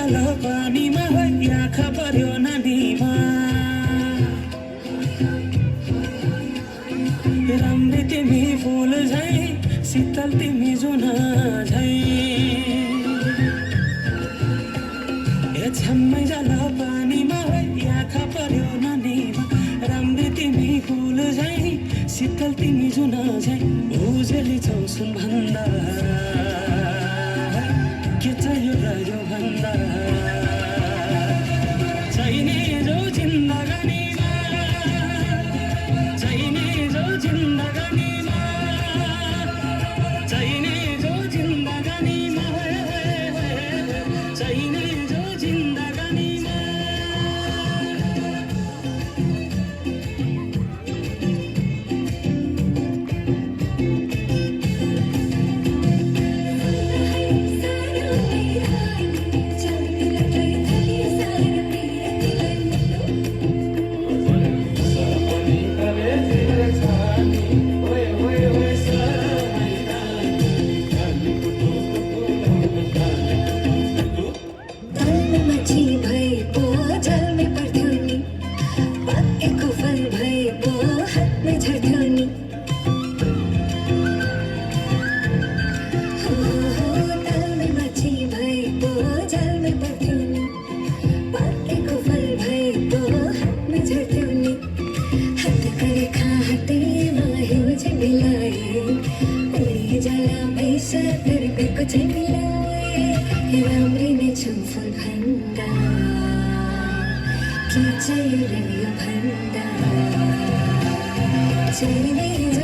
जल पानीमा आँखा पर्यो नानीमा राम्री तिमी फुल झै शीतल तिमी जुन झै छ्याम्मै जल पानीमा आँखा पर्यो नानीमा राम्री तिमी फुल झै शीतल तिमी जुन झै उजेली छौ सुन भन्दा के चाहियो र यो भन्दा चाहिने जो जिन्दगानीमा चाहिने जो जिन्दगानीमा चाहिने जो जिन्दगानीमा चाहिने जो जिन्दगानीमा राम्री नै छौ फुल भन्दा के चाहियो र यो भन्दा चाहिने